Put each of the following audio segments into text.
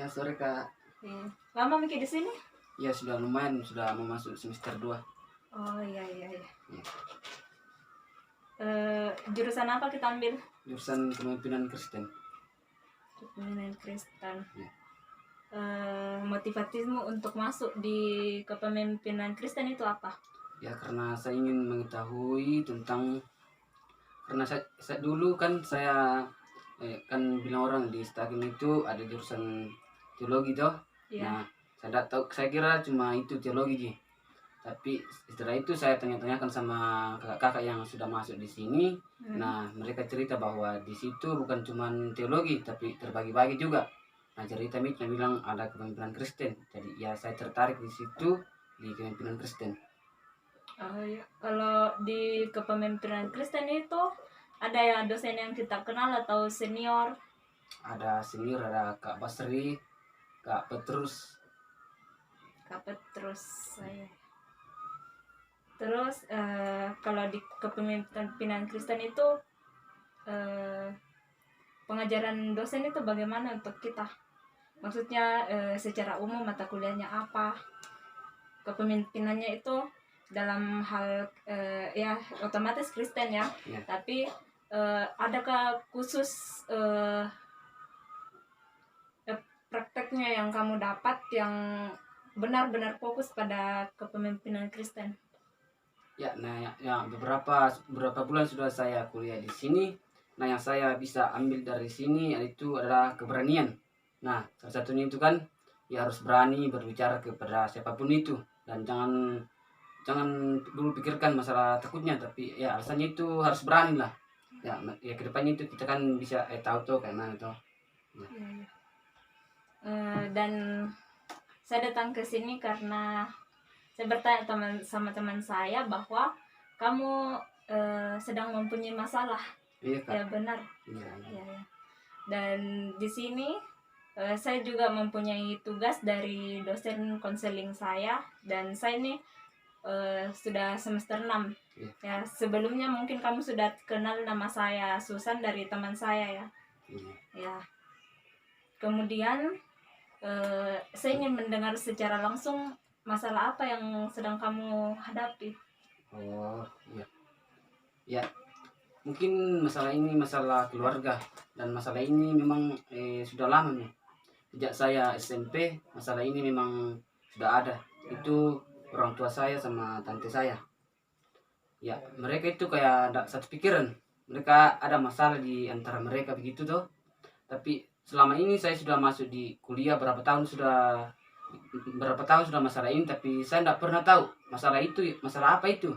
Iya, sore Kak. Iya. Lama mikir di sini? Iya, sudah lumayan, sudah mau masuk semester 2. Oh iya. Iya. Jurusan apa kita ambil? Jurusan Kepemimpinan Kristen. Kepemimpinan Kristen. Iya. Motivasimu untuk masuk di kepemimpinan Kristen itu apa? Ya, karena saya ingin mengetahui tentang, karena saya dulu kan saya kan bilang orang di Stakim itu ada jurusan teologi toh. Iya. Nah, saya tidak tahu, saya kira cuma itu teologi Ji. Tapi setelah itu saya tanya-tanyakan sama kakak-kakak yang sudah masuk di sini. Nah, mereka cerita bahwa di situ bukan cuma teologi tapi terbagi-bagi juga. Nah, cerita mereka bilang ada kepemimpinan Kristen. Jadi ya saya tertarik di situ, di kepemimpinan Kristen. Oh iya. Kalau di kepemimpinan Kristen itu ada ya dosen yang kita kenal atau senior? Ada senior, ada Kak Basri, Kak Petrus. Kak Petrus saya. Terus kalau di kepemimpinan Kristen itu pengajaran dosen itu bagaimana untuk kita? Maksudnya secara umum mata kuliahnya apa? Kepemimpinannya itu dalam hal ya otomatis Kristen ya. Ya. Tapi adakah khusus prakteknya yang kamu dapat yang benar-benar fokus pada kepemimpinan Kristen? Ya, nah ya beberapa bulan sudah saya kuliah di sini. Nah, yang saya bisa ambil dari sini itu adalah keberanian. Nah, salah satunya itu kan ya harus berani berbicara kepada siapapun itu, dan jangan dulu pikirkan masalah takutnya, tapi ya alasannya itu harus berani lah. Ya kedepannya itu kita kan bisa tahu tuh kayak mana tuh. Ya. Dan saya datang ke sini karena saya bertanya sama teman saya bahwa kamu sedang mempunyai masalah. Iya, Kak. Ya benar. Iya. Ya. Dan di sini saya juga mempunyai tugas dari dosen konseling saya, dan saya ini sudah semester 6. Iya. Ya, sebelumnya mungkin kamu sudah kenal nama saya Susan dari teman saya ya. Iya. Ya. Kemudian saya ingin mendengar secara langsung masalah apa yang sedang kamu hadapi. Oh, iya. Ya, mungkin masalah ini masalah keluarga, dan masalah ini memang sudah lama nih. Sejak saya SMP, masalah ini memang sudah ada. Itu orang tua saya sama tante saya. Ya, mereka itu kayak ada satu pikiran. Mereka ada masalah di antara mereka begitu tuh. Tapi selama ini saya sudah masuk di kuliah berapa tahun sudah masalah ini, tapi saya tidak pernah tahu masalah itu, masalah apa itu.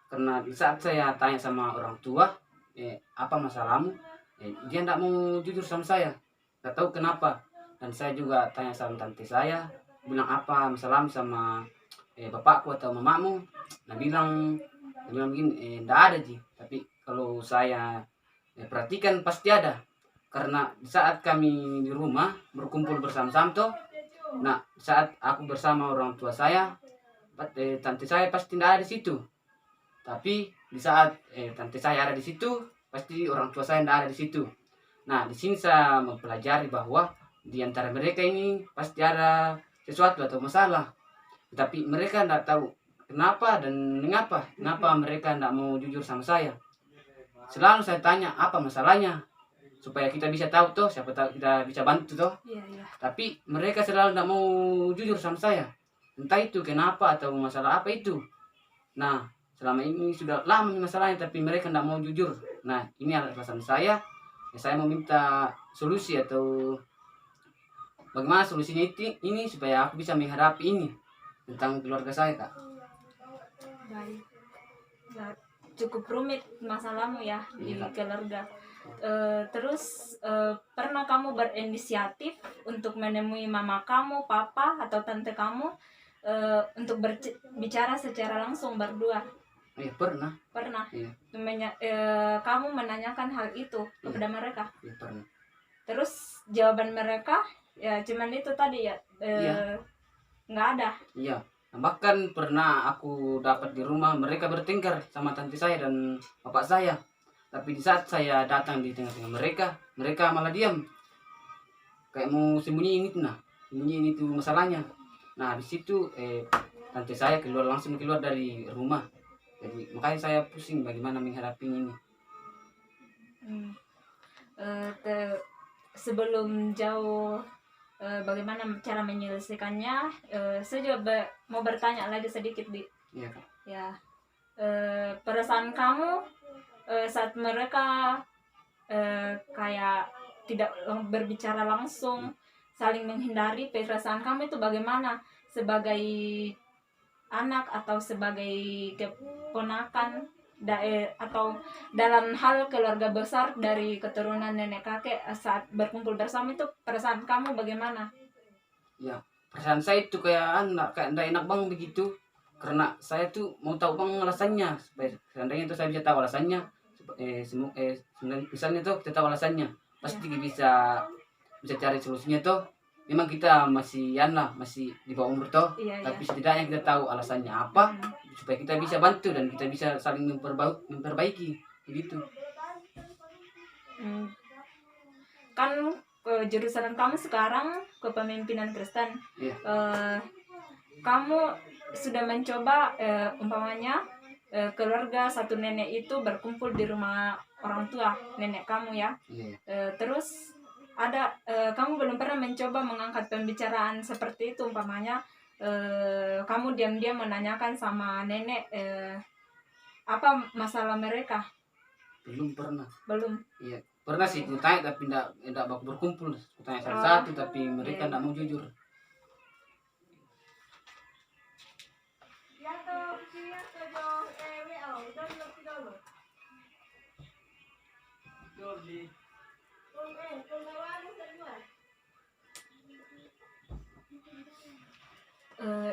Karena di saat saya tanya sama orang tua, apa masalahmu? Dia tidak mau jujur sama saya. Tidak tahu kenapa. Dan saya juga tanya sama tante saya, bilang apa masalahmu sama bapakku atau mamamu? Nah bilang begini, tidak ada Ji. Tapi kalau saya perhatikan pasti ada. Karena saat kami di rumah berkumpul bersama-sama tuh, nah saat aku bersama orang tua saya, tante saya pasti tidak ada di situ. Tapi di saat tante saya ada di situ, pasti orang tua saya tidak ada di situ. Nah, di sini saya mempelajari bahwa di antara mereka ini pasti ada sesuatu atau masalah. Tapi mereka tidak tahu kenapa dan mengapa. Kenapa mereka tidak mau jujur sama saya. Selalu saya tanya apa masalahnya, supaya kita bisa tahu tuh, siapa tahu kita bisa bantu tuh. Iya. Tapi mereka selalu tidak mau jujur sama saya. Entah itu kenapa atau masalah apa itu. Nah, selama ini sudah lama masalahnya, tapi mereka tidak mau jujur. Nah, ini alasan saya. Saya meminta solusi atau bagaimana solusinya ini supaya aku bisa menghadapi ini tentang keluarga saya, Kak. Baik. Ya, cukup rumit masalahmu ya di keluarga. Terus pernah kamu berinisiatif untuk menemui mama kamu, papa atau tante kamu untuk berbicara secara langsung berdua? Iya, pernah. Pernah. Iya. Kamu menanyakan hal itu kepada mereka? Iya, pernah. Terus jawaban mereka ya cuman itu tadi ya, nggak ada. Iya. Nah, bahkan pernah aku dapat di rumah mereka bertengkar sama tante saya dan bapak saya. Tapi di saat saya datang di tengah-tengah mereka malah diam. kayak mau sembunyiin itu, sembunyiin itu masalahnya. Nah di situ tante saya langsung keluar dari rumah. Jadi makanya saya pusing bagaimana menghadapi ini. Hmm. Sebelum jauh bagaimana cara menyelesaikannya, saya juga mau bertanya lagi sedikit di Iya Kak. ya perasaan kamu saat mereka kayak tidak berbicara langsung, saling menghindari, perasaan kamu itu bagaimana sebagai anak atau sebagai keponakan atau dalam hal keluarga besar dari keturunan nenek kakek saat berkumpul bersama itu perasaan kamu bagaimana? Ya, perasaan saya itu kayak kayak enggak enak bang begitu. Karena saya tuh mau tahu bang alasannya, supaya seandainya itu saya bisa tahu alasannya. Misalnya tuh kita tahu alasannya, pasti bisa cari solusinya tuh. Memang kita masih masih di bawah umur toh, Iya, tapi iya. setidaknya kita tahu alasannya apa, supaya kita bisa bantu dan kita bisa saling memperbaiki begitu. Hmm. Kan jurusan kamu sekarang kepemimpinan Kristen. Iya. Kamu sudah mencoba umpamanya keluarga satu nenek itu berkumpul di rumah orang tua nenek kamu ya. Iya. Terus ada kamu belum pernah mencoba mengangkat pembicaraan seperti itu, umpamanya kamu diam-diam menanyakan sama nenek apa masalah mereka? Belum pernah. Belum. Iya. Pernah sih ku tanya tapi enggak mau berkumpul. Ku tanya satu-satu tapi mereka Iya. enggak mau jujur.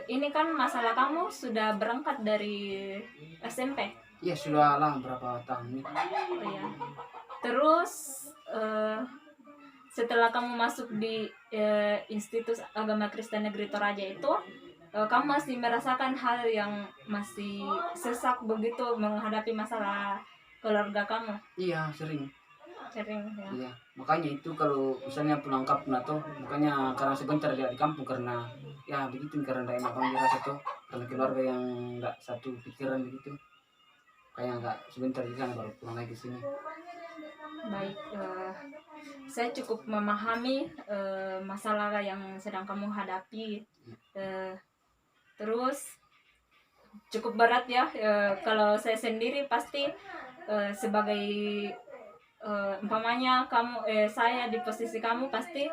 Ini kan masalah kamu sudah berangkat dari SMP. Iya sudah lama berapa tahun ini. Oh, iya. Terus setelah kamu masuk di Institut Agama Kristen Negeri Toraja itu, kamu masih merasakan hal yang masih sesak begitu menghadapi masalah keluarga kamu? Iya sering. Sering ya. Iya. Makanya itu kalau misalnya pulang kampung atau makanya karena sebentar dia di kampung karena ya begitu karena enggak enak bang dirasa tuh karena keluarga yang enggak satu pikiran begitu. Kayak enggak sebentar di sana baru pulang lagi ke sini. Baik, saya cukup memahami masalah yang sedang kamu hadapi. Terus cukup berat ya. Kalau saya sendiri pasti sebagai umpamanya kamu saya di posisi kamu pasti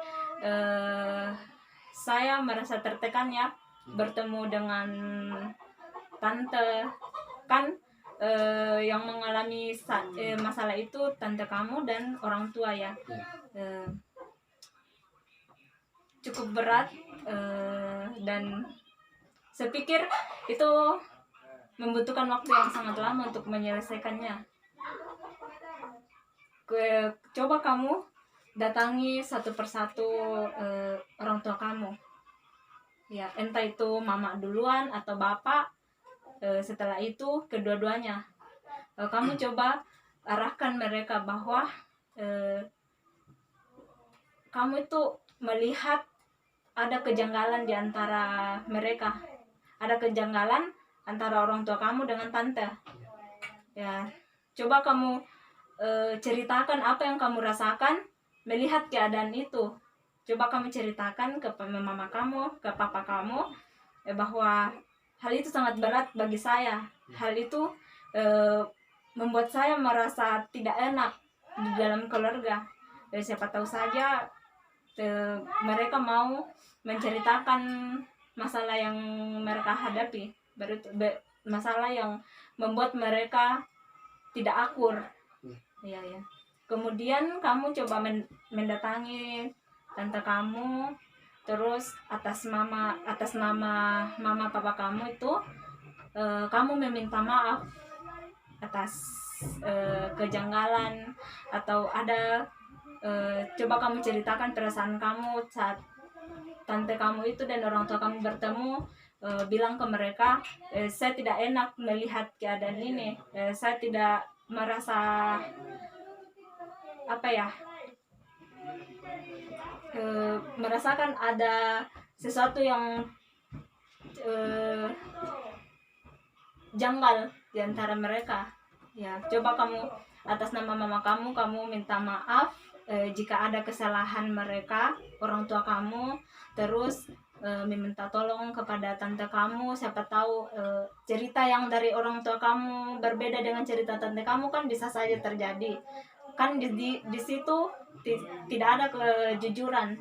saya merasa tertekan ya bertemu dengan tante kan. Yang mengalami masalah itu tante kamu dan orang tua ya. Cukup berat dan saya pikir itu membutuhkan waktu yang sangat lama untuk menyelesaikannya. Coba kamu datangi satu persatu orang tua kamu ya, entah itu mama duluan atau bapak, setelah itu kedua-duanya kamu coba arahkan mereka bahwa kamu itu melihat ada kejanggalan di antara mereka, ada kejanggalan antara orang tua kamu dengan tante ya. Coba kamu ceritakan apa yang kamu rasakan melihat keadaan itu. Coba kamu ceritakan ke mama kamu, ke papa kamu bahwa hal itu sangat berat bagi saya. Hal itu membuat saya merasa tidak enak di dalam keluarga. Siapa tahu saja mereka mau menceritakan masalah yang mereka hadapi, masalah yang membuat mereka tidak akur. Iya ya. Kemudian kamu coba mendatangi tante kamu, terus atas nama mama papa kamu itu kamu meminta maaf atas kejanggalan atau ada coba kamu ceritakan perasaan kamu saat tante kamu itu dan orang tua kamu bertemu. Bilang ke mereka, saya tidak enak melihat keadaan ini, saya tidak merasa apa ya, merasakan ada sesuatu yang eh, janggal di antara mereka, ya coba kamu atas nama mama kamu minta maaf jika ada kesalahan mereka, orang tua kamu, terus meminta tolong kepada tante kamu. Siapa tahu cerita yang dari orang tua kamu berbeda dengan cerita tante kamu, kan bisa saja terjadi. Kan di situ tidak ada kejujuran,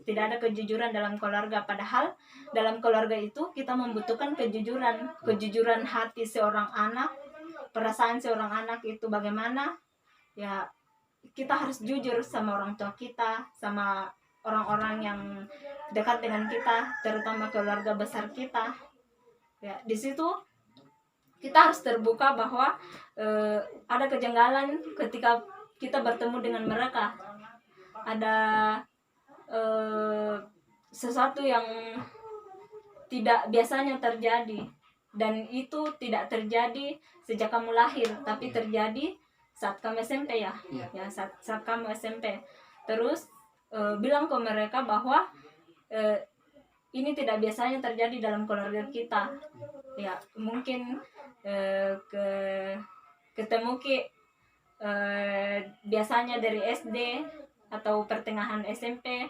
tidak ada kejujuran dalam keluarga. Padahal dalam keluarga itu kita membutuhkan kejujuran hati seorang anak, perasaan seorang anak itu bagaimana, ya kita harus jujur sama orang tua kita, sama orang-orang yang dekat dengan kita, terutama keluarga besar kita. Ya di situ kita harus terbuka bahwa ada kejanggalan ketika kita bertemu dengan mereka, ada sesuatu yang tidak biasanya terjadi, dan itu tidak terjadi sejak kamu lahir, tapi terjadi saat kamu SMP ya, ya saat kamu SMP. Terus bilang ke mereka bahwa ini tidak biasanya terjadi dalam keluarga kita. Ya mungkin ketemu biasanya dari SD atau pertengahan SMP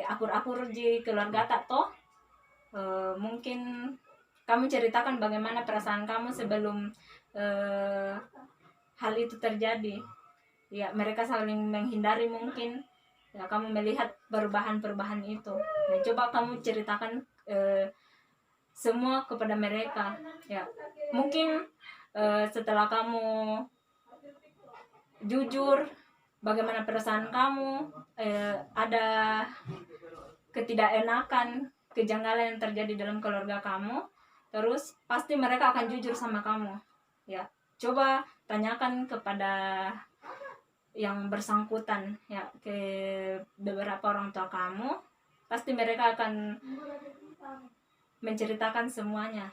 akur-akur di keluarga tak toh. Mungkin kamu ceritakan bagaimana perasaan kamu sebelum hal itu terjadi. Ya mereka saling menghindari mungkin. Ya kamu melihat perubahan-perubahan itu. Ya, coba kamu ceritakan semua kepada mereka. Ya mungkin setelah kamu jujur bagaimana perasaan kamu, ada ketidakenakan, kejanggalan yang terjadi dalam keluarga kamu, terus pasti mereka akan jujur sama kamu. Ya coba tanyakan kepada yang bersangkutan, ya ke beberapa orang tua kamu, pasti mereka akan menceritakan semuanya.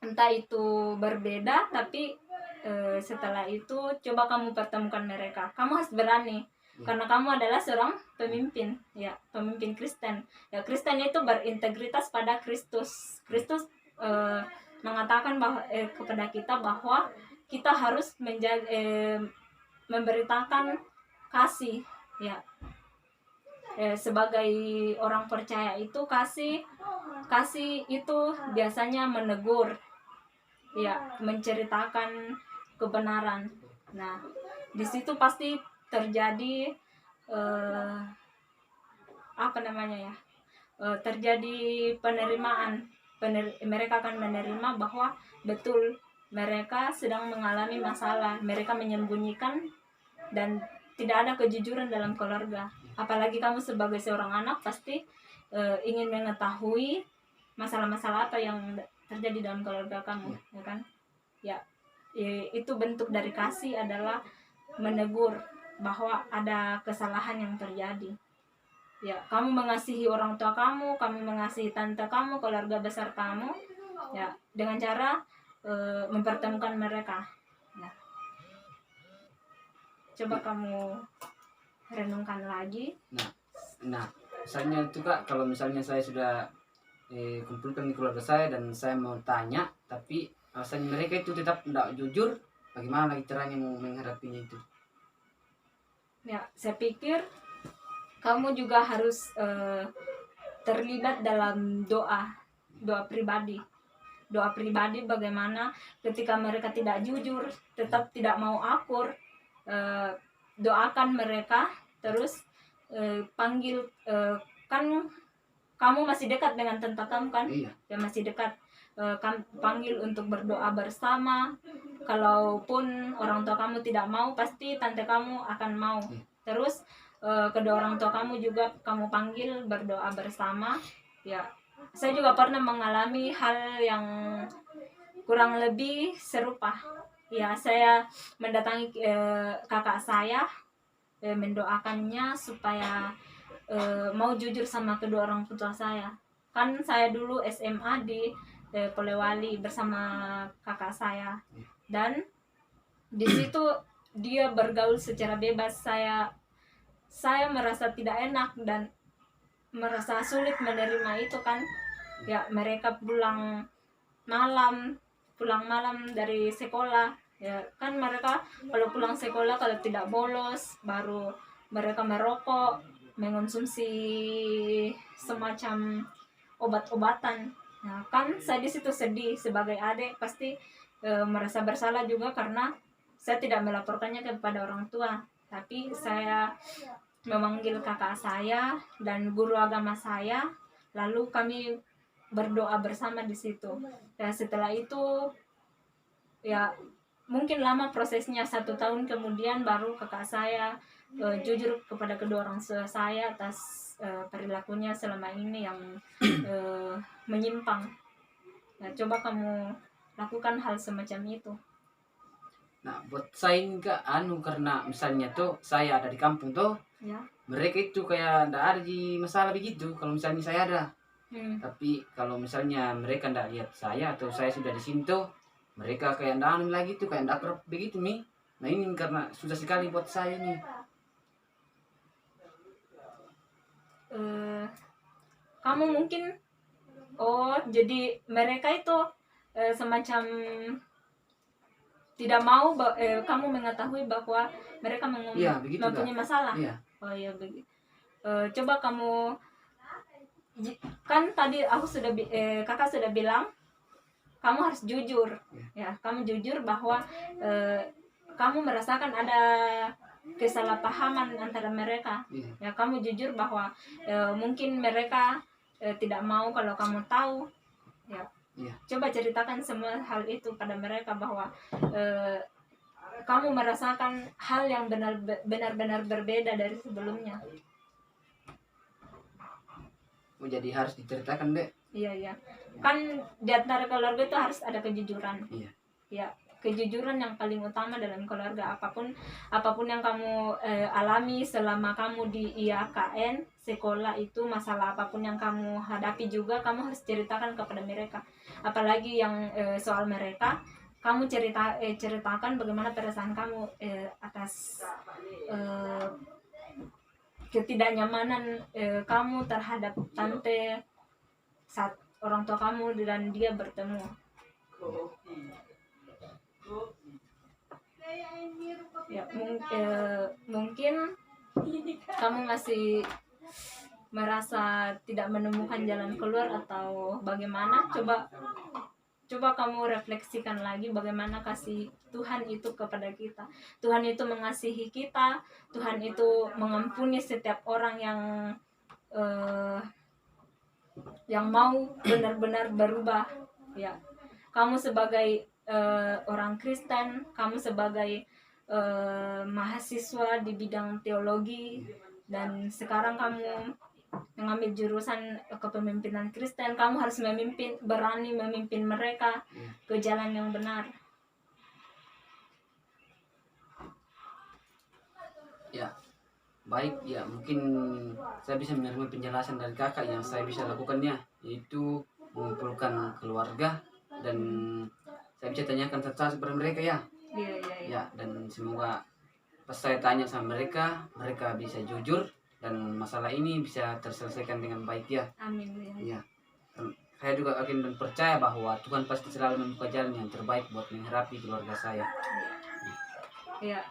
Entah itu berbeda, tapi setelah itu coba kamu pertemukan mereka. Kamu harus berani, karena kamu adalah seorang pemimpin, ya pemimpin Kristen. Ya Kristen itu berintegritas pada Kristus. Kristus mengatakan bahwa kepada kita bahwa kita harus memberitakan kasih, ya sebagai orang percaya itu kasih itu biasanya menegur, ya menceritakan kebenaran. Nah di situ pasti terjadi terjadi penerimaan. Mereka akan menerima bahwa betul mereka sedang mengalami masalah, mereka menyembunyikan dan tidak ada kejujuran dalam keluarga. Apalagi kamu sebagai seorang anak pasti ingin mengetahui masalah-masalah apa yang terjadi dalam keluarga kamu, ya kan? Ya itu bentuk dari kasih adalah menegur bahwa ada kesalahan yang terjadi. Ya kamu mengasihi orang tua kamu mengasihi tante kamu, keluarga besar kamu, ya dengan cara mempertemukan mereka. Ya. Coba kamu renungkan lagi. Nah misalnya itu Kak, kalau misalnya saya sudah kumpulkan di keluarga saya dan saya mau tanya, tapi alasan mereka itu tetap tidak jujur, bagaimana lagi caranya mau menghadapinya itu? Ya saya pikir kamu juga harus terlibat dalam doa pribadi. Doa pribadi bagaimana ketika mereka tidak jujur, tetap tidak mau akur, doakan mereka, terus panggil, kan kamu masih dekat dengan tante kamu kan? Iya. Ya masih dekat, panggil untuk berdoa bersama. Kalaupun orang tua kamu tidak mau, pasti tante kamu akan mau. Terus kedua orang tua kamu juga kamu panggil berdoa bersama. Ya saya juga pernah mengalami hal yang kurang lebih serupa. Ya saya mendatangi kakak saya, mendoakannya supaya mau jujur sama kedua orang tua saya. Kan saya dulu SMA di Polewali bersama kakak saya, dan di situ dia bergaul secara bebas. saya merasa tidak enak dan merasa sulit menerima itu kan. Ya, mereka pulang malam dari sekolah. Ya, kan mereka kalau pulang sekolah kalau tidak bolos baru mereka merokok, mengonsumsi semacam obat-obatan. Nah, kan saya di situ sedih sebagai adik, pasti merasa bersalah juga karena saya tidak melaporkannya kepada orang tua, tapi saya memanggil kakak saya dan guru agama saya, lalu kami berdoa bersama di situ. Dan setelah itu ya mungkin lama prosesnya, 1 tahun kemudian baru kakak saya jujur kepada kedua orang tua saya atas perilakunya selama ini yang menyimpang. Nah, coba kamu lakukan hal semacam itu. Nah, buat saya ini kak karena misalnya tuh saya ada di kampung tuh, Ya. mereka itu kayak ndak ada di masalah begitu kalau misalnya saya ada. Tapi kalau misalnya mereka ndak lihat saya atau saya sudah di sini tuh, mereka kayak ndak anu lagi tuh, kayak ndak akrab begitu nih. Nah ini karena susah sekali buat saya nih. Kamu mungkin jadi mereka itu semacam tidak mau kamu mengetahui bahwa mereka Iya, begitu, mempunyai Kak. masalah. Iya. Oh iya, begitu. Coba kamu kan tadi kakak sudah bilang kamu harus jujur. Ya, kamu jujur bahwa kamu merasakan ada kesalahpahaman antara mereka. Ya, kamu jujur bahwa mungkin mereka tidak mau kalau kamu tahu. Ya. Coba ceritakan semua hal itu pada mereka bahwa kamu merasakan hal yang benar-benar berbeda dari sebelumnya. Jadi harus diceritakan, Dek. Iya. Kan di antara keluarga itu harus ada kejujuran. Iya. Ya, kejujuran yang paling utama dalam keluarga. Apapun yang kamu alami selama kamu di IAKN sekolah itu, masalah apapun yang kamu hadapi juga kamu harus ceritakan kepada mereka. Apalagi yang soal mereka, kamu ceritakan bagaimana perasaan kamu atas ketidaknyamanan kamu terhadap tante saat orang tua kamu dan dia bertemu. Ya, mungkin kamu masih merasa tidak menemukan jalan keluar atau bagaimana. Coba kamu refleksikan lagi bagaimana kasih Tuhan itu kepada kita. Tuhan itu mengasihi kita, Tuhan itu mengampuni setiap orang yang mau benar-benar berubah. Ya, kamu sebagai orang Kristen, kamu sebagai mahasiswa di bidang teologi, dan sekarang kamu mengambil jurusan kepemimpinan Kristen, kamu harus berani memimpin mereka ke jalan yang benar. Ya, baik ya, mungkin saya bisa menerima penjelasan dari kakak. Yang saya bisa lakukannya yaitu mengumpulkan keluarga dan saya bisa tanyakan satu-satu kepada mereka ya. Iya. Ya, dan semoga pas saya tanya sama mereka bisa jujur dan masalah ini bisa terselesaikan dengan baik ya. Amin. Ya. Saya juga akan percaya bahwa Tuhan pasti selalu membuka jalan yang terbaik buat menghadapi keluarga saya. Ya,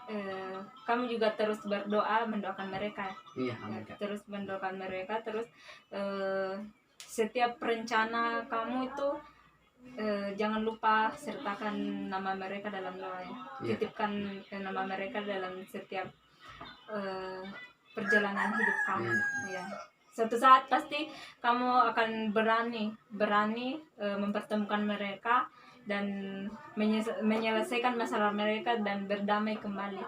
kamu juga terus berdoa, mendoakan mereka. Iya, amin. Terus mendoakan mereka, terus setiap rencana kamu itu jangan lupa sertakan nama mereka dalam doa ya. Titipkan nama mereka dalam setiap perjalanan hidup kamu. Ya. Suatu saat pasti kamu akan berani mempertemukan mereka dan menyelesaikan masalah mereka dan berdamai kembali.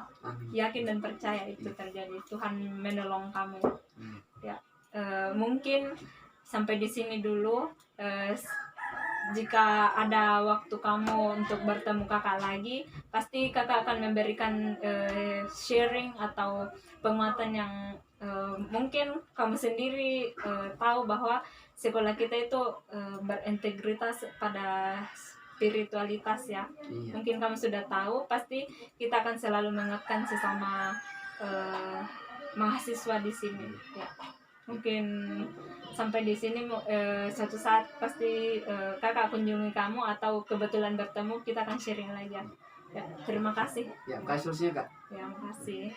Yakin dan percaya itu terjadi. Tuhan menolong kamu. Ya, mungkin sampai di sini dulu. Jika ada waktu kamu untuk bertemu kakak lagi, pasti kakak akan memberikan sharing atau penguatan yang mungkin kamu sendiri tahu bahwa sekolah kita itu berintegritas pada spiritualitas ya. Mungkin kamu sudah tahu, pasti kita akan selalu mengingatkan sesama mahasiswa di sini ya. Mungkin sampai di sini suatu saat pasti kakak kunjungi kamu atau kebetulan bertemu, kita akan sharing lagi ya. Ya, terima kasih. Ya, kasih solusinya Kak. Ya, makasih.